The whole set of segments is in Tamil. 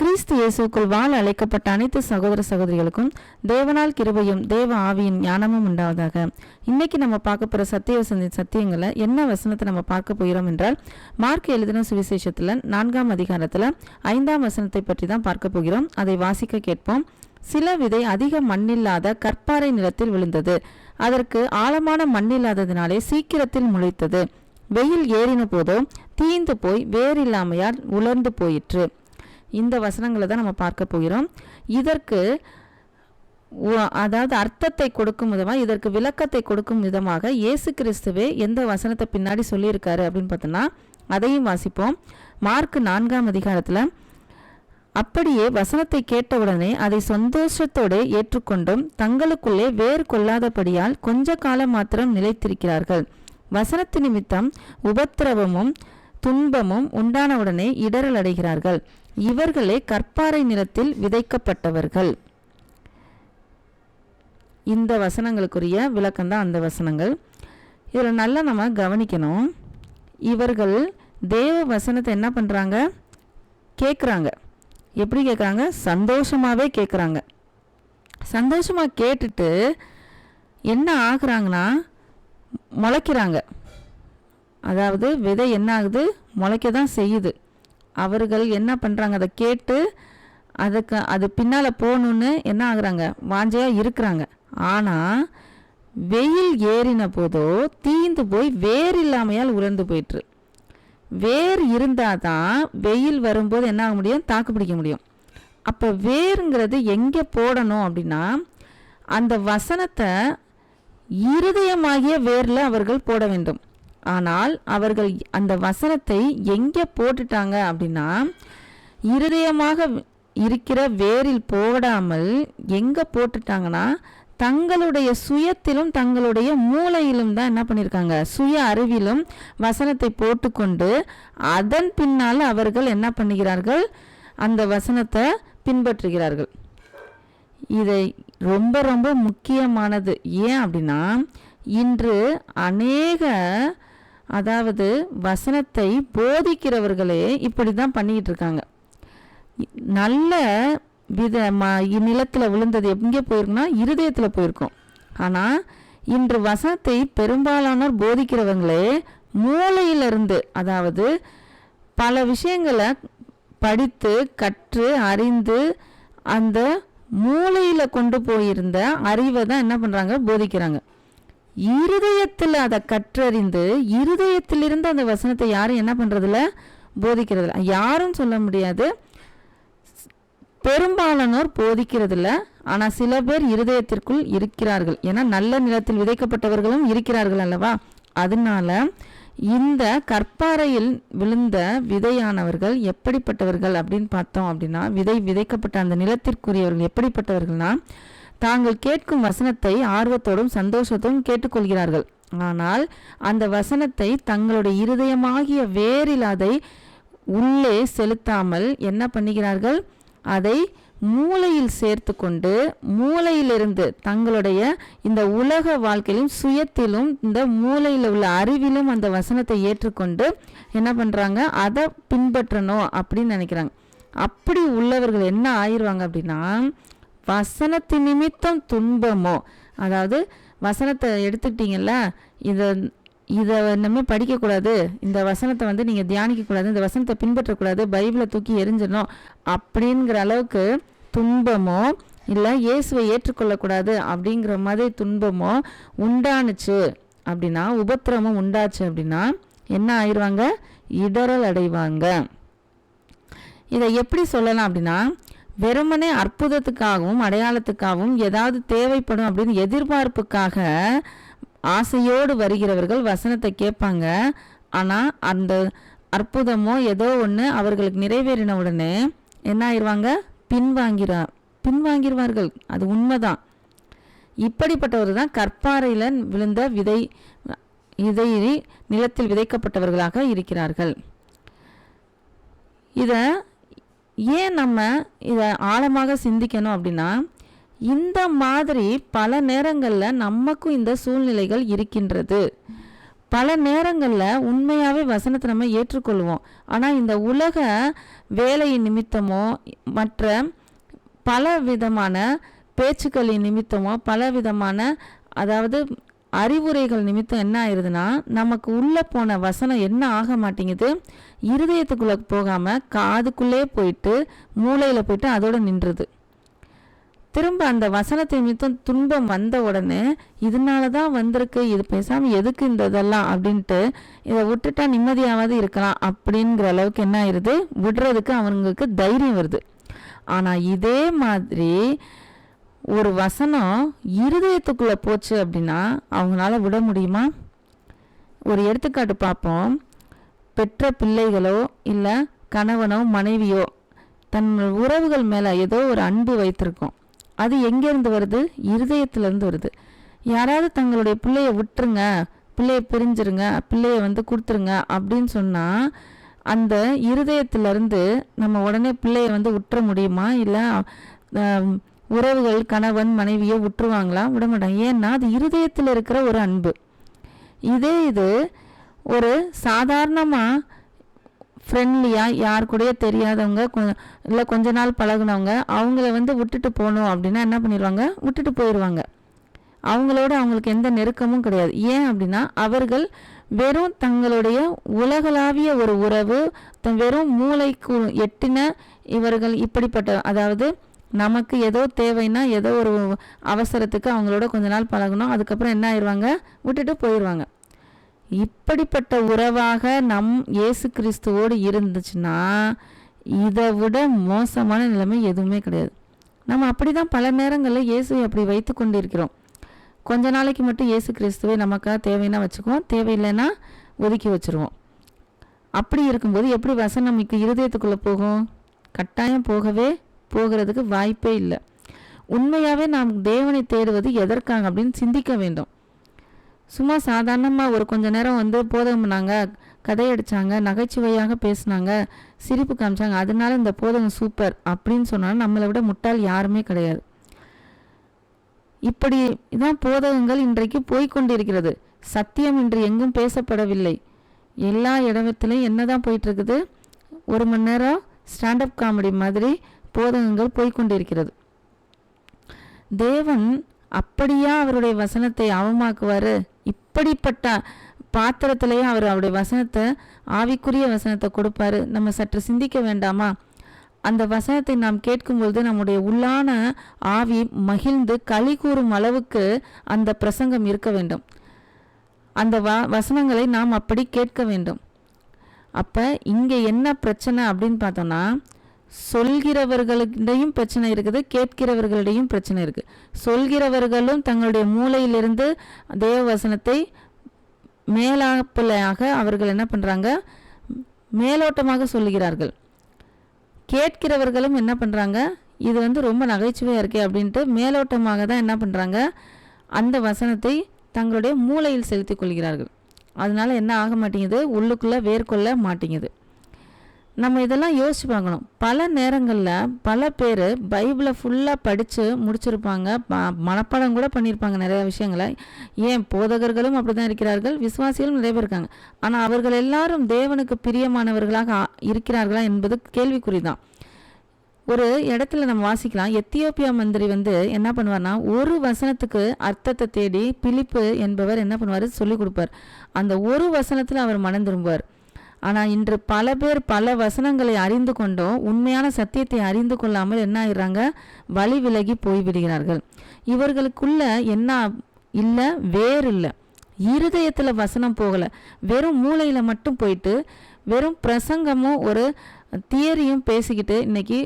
கிறிஸ்து இயேசுக்குள் வாழ அழைக்கப்பட்ட அனைத்து சகோதர சகோதரிகளுக்கும் தேவனால் கிருபையும் தேவ ஆவியின் ஞானமும் உண்டாவதாக. இன்னைக்கு நம்ம பார்க்க போகிற சத்தியங்களை என்ன வசனத்தை நம்ம பார்க்க போகிறோம் என்றால், மார்க் எழுதின சுவிசேஷத்தில் 4ஆம் அதிகாரத்தில் 5ஆம் வசனத்தை பற்றி தான் பார்க்க போகிறோம். அதை வாசிக்க கேட்போம். சில விதை அதிக மண்ணில்லாத கற்பாறை நிலத்தில் விழுந்தது. அதற்கு ஆழமான மண்ணில்லாததினாலே சீக்கிரத்தில் முளைத்தது. வெயில் ஏறின போதோ தீந்து போய் வேறில்லாமையால் உலர்ந்து போயிற்று. இந்த வசனங்களை தான் நம்ம பார்க்க போகிறோம். இதற்கு அதாவது அர்த்தத்தை கொடுக்கும் விதமாக, இதற்கு விளக்கத்தை கொடுக்கும் விதமாக இயேசு கிறிஸ்துவே எந்த வசனத்தை பின்னாடி சொல்லியிருக்காரு அப்படின்னு பார்த்தோன்னா அதையும் வாசிப்போம். மார்க் 4ஆம் அதிகாரத்தில், அப்படியே வசனத்தை கேட்டவுடனே அதை சந்தோஷத்தோடு ஏற்றுக்கொண்டும் தங்களுக்குள்ளே வேறு கொள்ளாதபடியால் கொஞ்ச காலம் மாத்திரம் நிலைத்திருக்கிறார்கள். வசனத்து நிமித்தம் உபத்திரவமும் துன்பமும் உண்டானவுடனே இடரல் அடைகிறார்கள். இவர்களே கற்பாறை நிலத்தில் விதைக்கப்பட்டவர்கள். இந்த வசனங்களுக்குரிய விளக்கம்தான் அந்த வசனங்கள். இதில் நல்லா நம்ம கவனிக்கணும். இவர்கள் தேவ வசனத்தை என்ன பண்ணுறாங்க? கேட்குறாங்க. எப்படி கேட்குறாங்க? சந்தோஷமாகவே கேட்குறாங்க. சந்தோஷமாக கேட்டுட்டு என்ன ஆகுறாங்கன்னா முளைக்கிறாங்க. அதாவது விதை என்ன ஆகுது? முளைக்க தான் செய்யுது. அவர்கள் என்ன பண்ணுறாங்க? அதை கேட்டு அது பின்னால் போகணுன்னு என்ன ஆகுறாங்க? வாஞ்சையாக இருக்கிறாங்க. ஆனால் வெயில் ஏறின போதோ தீந்து போய் வேர் இல்லாமையால் உலர்ந்து போயிட்டுரு. வேர் இருந்தால் தான் வெயில் வரும்போது என்ன ஆக முடியும்? தாக்கு பிடிக்க முடியும். அப்போ வேருங்கிறது எங்கே போடணும் அப்படின்னா, அந்த வசனத்தை இருதயமாகிய வேரில் அவர்கள் போட வேண்டும். ஆனால் அவர்கள் அந்த வசனத்தை எங்கே போட்டுட்டாங்க அப்படின்னா, இருதயமாக இருக்கிற வேரில் போடாமல் எங்கே போட்டுட்டாங்கன்னா, தங்களுடைய சுயத்திலும் தங்களுடைய மூளையிலும் தான் என்ன பண்ணியிருக்காங்க? சுய அறிவிலும் வசனத்தை போட்டுக்கொண்டு அதன் பின்னால் அவர்கள் என்ன பண்ணுகிறார்கள்? அந்த வசனத்தை பின்பற்றுகிறார்கள். இதை ரொம்ப ரொம்ப முக்கியமானது. ஏன் அப்படின்னா, இன்று அநேக அதாவது வசனத்தை போதிக்கிறவர்களே இப்படி தான் பண்ணிக்கிட்டு இருக்காங்க. நல்ல நிலத்தில் விழுந்தது எங்கே போயிருக்குன்னா இருதயத்தில் போயிருக்கும். ஆனால் இன்று வசனத்தை பெரும்பாலானோர் போதிக்கிறவங்களே மூளையிலிருந்து, அதாவது பல விஷயங்களை படித்து கற்று அறிந்து அந்த மூளையில் கொண்டு போயிருந்த அறிவை தான் என்ன பண்ணுறாங்க? போதிக்கிறாங்க. இருதயத்தில் அதை கற்றறிந்து இருதயத்திலிருந்து அந்த வசனத்தை யாரும் என்ன பண்ணுறதில்ல? போதிக்கிறதில்ல. யாரும் சொல்ல முடியாது, பெரும்பாலானோர் போதிக்கிறதில்ல. ஆனால் சில பேர் இருதயத்திற்குள் இருக்கிறார்கள். ஏன்னா நல்ல நிலத்தில் விதைக்கப்பட்டவர்களும் இருக்கிறார்கள் அல்லவா? அதனால இந்த கற்பாறையில் விழுந்த விதையானவர்கள் எப்படிப்பட்டவர்கள் அப்படின்னு பார்த்தோம் அப்படின்னா, விதைக்கப்பட்ட அந்த நிலத்திற்குரியவர்கள் எப்படிப்பட்டவர்கள்னா, தாங்கள் கேட்கும் வசனத்தை ஆர்வத்தோடும் சந்தோஷத்தோடும் கேட்டுக்கொள்கிறார்கள். ஆனால் அந்த வசனத்தை தங்களுடைய இருதயமாகிய வேரில் அதை உள்ளே செலுத்தாமல் என்ன பண்ணுகிறார்கள்? அதை மூளையில் சேர்த்து கொண்டு மூளையிலிருந்து தங்களுடைய இந்த உலக வாழ்க்கையிலும் சுயத்திலும் இந்த மூளையில் உள்ள அறிவிலும் அந்த வசனத்தை ஏற்றுக்கொண்டு என்ன பண்ணுறாங்க? அதை பின்பற்றணும் அப்படின்னு நினைக்கிறாங்க. அப்படி உள்ளவர்கள் என்ன ஆயிடுவாங்க அப்படின்னா, வசனத்தின் நிமித்தம் துன்பமோ, அதாவது வசனத்தை எடுத்துக்கிட்டீங்கல்ல, இதை நம்ம படிக்கக்கூடாது, இந்த வசனத்தை நீங்கள் தியானிக்கக்கூடாது, இந்த வசனத்தை பின்பற்றக்கூடாது, பைபிளை தூக்கி எரிஞ்சிடணும் அப்படிங்கிற அளவுக்கு துன்பமோ, இல்லை இயேசுவை ஏற்றுக்கொள்ளக்கூடாது அப்படிங்கிற மாதிரி துன்பமோ உண்டானுச்சு அப்படின்னா, உபத்திரமும் உண்டாச்சு அப்படின்னா என்ன ஆயிடுவாங்க? இடரல் அடைவாங்க. இதை எப்படி சொல்லலாம் அப்படின்னா, வெறுமனே அற்புதத்துக்காகவும் அடையாளத்துக்காகவும் ஏதாவது தேவைப்படும் அப்படின்னு எதிர்பார்ப்புக்காக ஆசையோடு வருகிறவர்கள் வசனத்தை கேட்பாங்க. ஆனால் அந்த அற்புதமோ ஏதோ ஒன்று அவர்களுக்கு நிறைவேறின உடனே என்ன ஆயிடுவாங்க? பின்வாங்கிடுவார்கள். அது உண்மைதான். இப்படிப்பட்டவர் தான் கற்பாறையில் விழுந்த விதை நிலத்தில் விதைக்கப்பட்டவர்களாக இருக்கிறார்கள். இதை ஏன் நம்ம இதை ஆழமாக சிந்திக்கணும் அப்படின்னா, இந்த மாதிரி பல நேரங்களில் நமக்கும் இந்த சூழ்நிலைகள் இருக்கின்றது. பல நேரங்களில் உண்மையாகவே வசனத்தை நம்ம ஏற்றுக்கொள்வோம். ஆனால் இந்த உலக வேலையின் நிமித்தமோ மற்ற பல விதமான பேச்சுக்களின் நிமித்தமோ பல விதமான அதாவது அறிவுரைகள் நிமித்தம் என்ன ஆயிடுதுன்னா, நமக்கு உள்ளே போன வசனம் என்ன ஆக மாட்டேங்குது, இருதயத்துக்குள்ளே போகாமல் காதுக்குள்ளே போயிட்டு மூளையில் போயிட்டு அதோடு நின்றுது. திரும்ப அந்த வசனத்தை நிமித்தம் துன்பம் வந்த உடனே இதனால தான் வந்திருக்கு, இது பேசாமல் எதுக்கு இந்த இதெல்லாம் அப்படின்ட்டு இதை விட்டுட்டா நிம்மதியாவது இருக்கலாம் அப்படிங்கிற அளவுக்கு என்ன ஆயிடுது, விடுறதுக்கு அவங்களுக்கு தைரியம் வருது. ஆனால் இதே மாதிரி ஒரு வசனம் இருதயத்துக்குள்ளே போச்சு அப்படின்னா அவங்களால விட முடியுமா? ஒரு எடுத்துக்காட்டு பார்ப்போம். பெற்ற பிள்ளைகளோ இல்லை கணவனோ மனைவியோ தன் உறவுகள் மேலே ஏதோ ஒரு அன்பு வைத்திருக்கோம். அது எங்கேருந்து வருது? இருதயத்திலேருந்து வருது. யாராவது தங்களுடைய பிள்ளையை விட்டுருங்க, பிள்ளையை பிரிஞ்சிருங்க, பிள்ளையை கொடுத்துருங்க அப்படின்னு சொன்னால் அந்த இருதயத்திலேருந்து நம்ம உடனே பிள்ளையை விட்டுற முடியுமா? இல்லை உறவுகள் கணவன் மனைவியை விட்டுருவாங்களா? விட மாட்டாங்க. ஏன்னா அது இருதயத்தில் இருக்கிற ஒரு அன்பு. இது ஒரு சாதாரணமாக ஃப்ரெண்ட்லியாக யார் கூடயே தெரியாதவங்க இல்லை கொஞ்ச நாள் பழகுனவங்க அவங்கள விட்டுட்டு போகணும் அப்படின்னா என்ன பண்ணிடுவாங்க, விட்டுட்டு போயிடுவாங்க. அவங்களோட அவங்களுக்கு எந்த நெருக்கமும் கிடையாது. ஏன் அப்படின்னா அவர்கள் வெறும் தங்களுடைய உலகளாவிய ஒரு உறவு, வெறும் மூளைக்கு எட்டின இவர்கள் இப்படிப்பட்ட, அதாவது நமக்கு ஏதோ தேவைன்னா ஏதோ ஒரு அவசரத்துக்கு அவங்களோட கொஞ்ச நாள் பழகணும், அதுக்கப்புறம் என்ன ஆயிடுவாங்க, விட்டுட்டு போயிடுவாங்க. இப்படிப்பட்ட உறவாக இயேசு கிறிஸ்துவோடு இருந்துச்சுன்னா இதை விட மோசமான நிலைமை எதுவுமே கிடையாது. நம்ம அப்படி தான் பல நேரங்களில் இயேசுவை அப்படி வைத்து கொண்டு இருக்கிறோம். கொஞ்ச நாளைக்கு மட்டும் இயேசு கிறிஸ்துவை நமக்காக தேவைன்னா வச்சுக்குவோம், தேவையில்லைன்னா ஒதுக்கி வச்சுருவோம். அப்படி இருக்கும்போது எப்படி வசனம் நமக்கு இருதயத்துக்குள்ளே போகும்? கட்டாயம் போகிறதுக்கு வாய்ப்பே இல்லை. உண்மையாகவே நாம் தேவனை தேடுவது எதற்காக அப்படின்னு சிந்திக்க வேண்டும். சும்மா சாதாரணமாக ஒரு கொஞ்ச நேரம் போதகம் பண்ணாங்க, கதையடிச்சாங்க, நகைச்சுவையாக பேசினாங்க, சிரிப்பு காமிச்சாங்க, அதனால இந்த போதகம் சூப்பர் அப்படின்னு சொன்னாலும் நம்மளை விட முட்டாள் யாருமே கிடையாது. இப்படி தான் போதகங்கள் இன்றைக்கு போய்கொண்டிருக்கிறது. சத்தியம் இன்று எங்கும் பேசப்படவில்லை. எல்லா இடத்திலையும் என்னதான் போயிட்டு இருக்குது, ஒரு மணி நேரம் ஸ்டாண்டப் காமெடி மாதிரி போதகங்கள் போய்கொண்டிருக்கிறது. தேவன் அப்படியா அவருடைய வசனத்தை அவமாக்குவார்? இப்படிப்பட்ட பாத்திரத்திலேயே அவருடைய வசனத்தை, ஆவிக்குரிய வசனத்தை கொடுப்பாரு. நம்ம சற்று சிந்திக்க வேண்டாமா? அந்த வசனத்தை நாம் கேட்கும்பொழுது நம்முடைய உள்ளான ஆவி மகிழ்ந்து களி கூறும் அளவுக்கு அந்த பிரசங்கம் இருக்க வேண்டும். அந்த வசனங்களை நாம் அப்படி கேட்க வேண்டும். அப்போ இங்கே என்ன பிரச்சனை அப்படின்னு பார்த்தோம்னா, சொல்கிறவர்களிடையும் பிரச்சனை இருக்குது, கேட்கிறவர்களிடையும் பிரச்சனை இருக்குது. சொல்கிறவர்களும் தங்களுடைய மூளையிலிருந்து தேவ வசனத்தை மேலாப்பிள்ளையாக அவர்கள் என்ன பண்ணுறாங்க, மேலோட்டமாக சொல்லுகிறார்கள். கேட்கிறவர்களும் என்ன பண்ணுறாங்க, இது ரொம்ப நகைச்சுவையாக இருக்கே அப்படின்ட்டு மேலோட்டமாக தான் என்ன பண்ணுறாங்க, அந்த வசனத்தை தங்களுடைய மூளையில் செலுத்தி கொள்கிறார்கள். அதனால என்ன ஆக மாட்டேங்குது, உள்ளுக்குள்ளே வேர்கொள்ள மாட்டேங்குது. நம்ம இதெல்லாம் யோசிச்சு பார்க்கணும். பல நேரங்களில் பல பேர் பைபிளை ஃபுல்லாக படித்து முடிச்சிருப்பாங்க, மனப்பாடம் கூட பண்ணியிருப்பாங்க நிறையா விஷயங்களை. ஏன் போதகர்களும் அப்படி தான் இருக்கிறார்கள், விசுவாசிகளும் நிறைய பேர் இருக்காங்க. ஆனால் அவர்கள் எல்லாரும் தேவனுக்கு பிரியமானவர்களாக இருக்கிறார்களா என்பது கேள்விக்குறி தான். ஒரு இடத்துல நம்ம வாசிக்கலாம், எத்தியோப்பியா மந்திரி என்ன பண்ணுவார்னா, ஒரு வசனத்துக்கு அர்த்தத்தை தேடி பிலிப்பு என்பவர் என்ன பண்ணுவார், சொல்லிக் கொடுப்பார். அந்த ஒரு வசனத்தில் அவர் மனம் திரும்புவார். ஆனால் இன்று பல பேர் பல வசனங்களை அறிந்து கொண்டோம், உண்மையான சத்தியத்தை அறிந்து கொள்ளாமல் என்ன ஆயிடுறாங்க, வழி விலகி போய்விடுகிறார்கள். இவர்களுக்குள்ள என்ன இல்லை, வேறு இல்லை, இருதயத்தில் வசனம் போகலை, வெறும் மூளையில் மட்டும் போயிட்டு வெறும் பிரசங்கமும் ஒரு தியரியும் பேசிக்கிட்டு இன்னைக்கு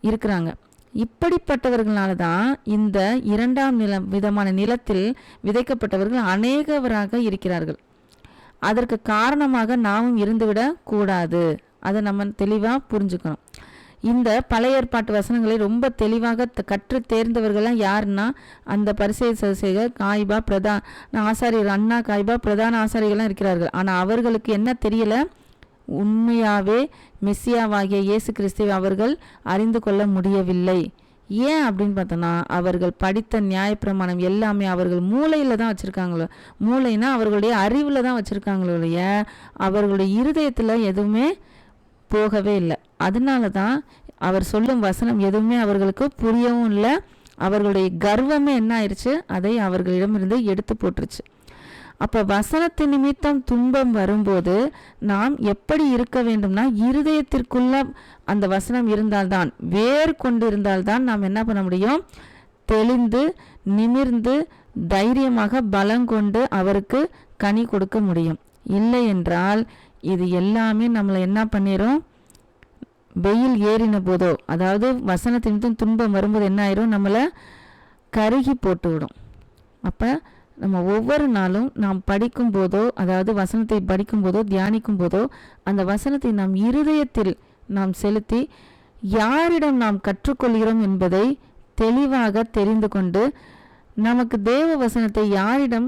இருக்கிறாங்க. இப்படிப்பட்டவர்களால தான் இந்த இரண்டாம் விதமான நிலத்தில் விதைக்கப்பட்டவர்கள் அநேகவராக இருக்கிறார்கள். அதற்கு காரணமாக நாமும் இருந்துவிடக் கூடாது. அதை நம்ம தெளிவாக புரிஞ்சுக்கணும். இந்த பழைய ஏற்பாட்டு வசனங்களை ரொம்ப தெளிவாக கற்று தேர்ந்தவர்கள்லாம் யாருன்னா, அந்த பரிசேய சதுசேயர், காய்பா, பிரதான ஆசாரியர், அண்ணா காய்பா பிரதான ஆசாரியர்கள்லாம் இருக்கிறார்கள். ஆனால் அவர்களுக்கு என்ன தெரியல, உண்மையாகவே மெஸ்ஸியாவாகிய இயேசு கிறிஸ்துவை அவர்கள் அறிந்து கொள்ள முடியவில்லை. ஏன் அப்படின்னு பார்த்தோன்னா, அவர்கள் படித்த நியாயப்பிரமாணம் எல்லாமே அவர்கள் மூளையில் தான் வச்சுருக்காங்களோ, மூளைனா அவர்களுடைய அறிவில் தான் வச்சுருக்காங்களோ இல்லைய, அவர்களுடைய இருதயத்தில் எதுவுமே போகவே இல்லை. அதனால தான் அவர் சொல்லும் வசனம் எதுவுமே அவர்களுக்கு புரியவும் இல்லை. அவர்களுடைய கர்வமே என்ன ஆயிடுச்சு, அதை அவர்களிடமிருந்து எடுத்து போட்டுருச்சு. அப்போ வசனத்தின் நிமித்தம் துன்பம் வரும்போது நாம் எப்படி இருக்க வேண்டும்னா, இருதயத்திற்குள்ள அந்த வசனம் இருந்தால்தான், வேர் கொண்டு இருந்தால்தான் நாம் என்ன பண்ண முடியும், தெளிந்து நிமிர்ந்து தைரியமாக பலங்கொண்டு அவருக்கு கனி கொடுக்க முடியும். இல்லை என்றால் இது எல்லாமே நம்மளை என்ன பண்ணிடும், வெயில் ஏறின போதோ, அதாவது வசனத்தின் நிமித்தம் துன்பம் வரும்போது என்ன ஆயிரும், நம்மளை கருகி போட்டு விடும். அப்போ நம்ம ஒவ்வொரு நாளும் நாம் படிக்கும் போதோ, அதாவது வசனத்தை படிக்கும் போதோ தியானிக்கும் போதோ, அந்த வசனத்தை நாம் இருதயத்தில் நாம் செலுத்தி யாரிடம் நாம் கற்றுக்கொள்கிறோம் என்பதை தெளிவாக தெரிந்து கொண்டு, நமக்கு தேவ வசனத்தை யாரிடம்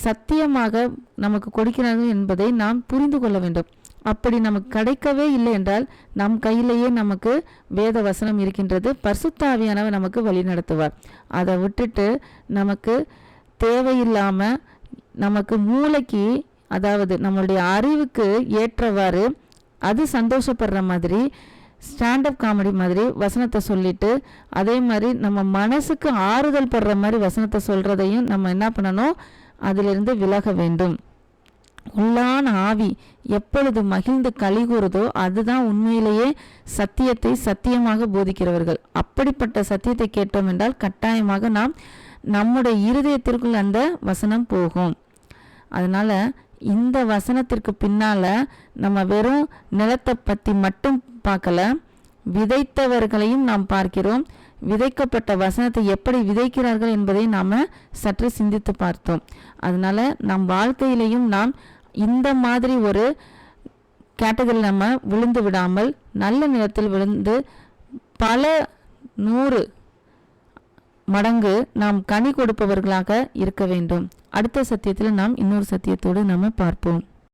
சத்தியமாக நமக்கு கொடுக்கிறார்கள் என்பதை நாம் புரிந்து கொள்ள வேண்டும். அப்படி நமக்கு கிடைக்கவே இல்லை என்றால் நம் கையிலேயே நமக்கு வேத வசனம் இருக்கின்றது, பரிசுத்த ஆவியானவர் நமக்கு வழி நடத்துவார். அதை விட்டுட்டு நமக்கு தேவையில்லாமல் நமக்கு மூளைக்கு, அதாவது நம்மளுடைய அறிவுக்கு ஏற்றவாறு அது சந்தோஷப்படுற மாதிரி ஸ்டாண்டப் காமெடி மாதிரி வசனத்தை சொல்லிட்டு, அதே மாதிரி நம்ம மனசுக்கு ஆறுதல் படுற மாதிரி வசனத்தை சொல்கிறதையும் நம்ம என்ன பண்ணணும், அதிலிருந்து விலக வேண்டும். உள்ளான ஆவி எப்பொழுது மகிழ்ந்து களி கூறுதோ அதுதான் உண்மையிலேயே சத்தியத்தை சத்தியமாக போதிக்கிறவர்கள். அப்படிப்பட்ட சத்தியத்தை கேட்டோம் என்றால் கட்டாயமாக நாம் நம்முடைய இருதயத்திற்குள் அந்த வசனம் போகும். அதனால இந்த வசனத்திற்கு பின்னால நம்ம வெறும் நிலத்தை பற்றி மட்டும் பார்க்கல, விதைத்தவர்களையும் நாம் பார்க்கிறோம். விதைக்கப்பட்ட வசனத்தை எப்படி விதைக்கிறார்கள் என்பதை நாம் சற்று சிந்தித்து பார்த்தோம். அதனால நம் வாழ்க்கையிலையும் நாம் இந்த மாதிரி ஒரு கேட்டகரியில் நம்ம விழுந்து விடாமல் நல்ல நிலத்தில் விழுந்து பல 100 மடங்கு நாம் கனி கொடுப்பவர்களாக இருக்க வேண்டும். அடுத்த சத்தியத்தில் நாம் இன்னொரு சத்தியத்தோடு நாம் பார்ப்போம்.